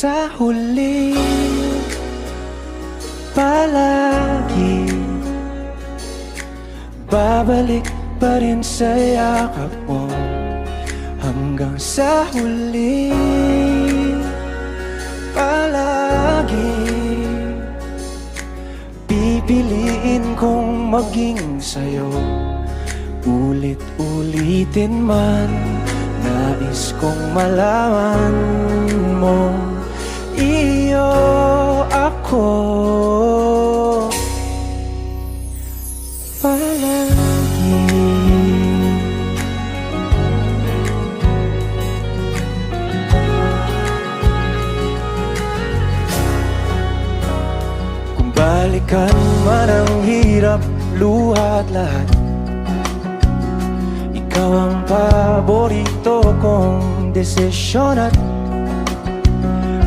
sa huli palagi babalik pa rin sa yakap mo hanggang sa huli palagi pipiliin kong maging sa'yo ulit-ulitin man nais kong malaman mo iyo ako palagi. Kung balikan man ang hirap, luha at lahat, ikaw ang paborito kong desisyon at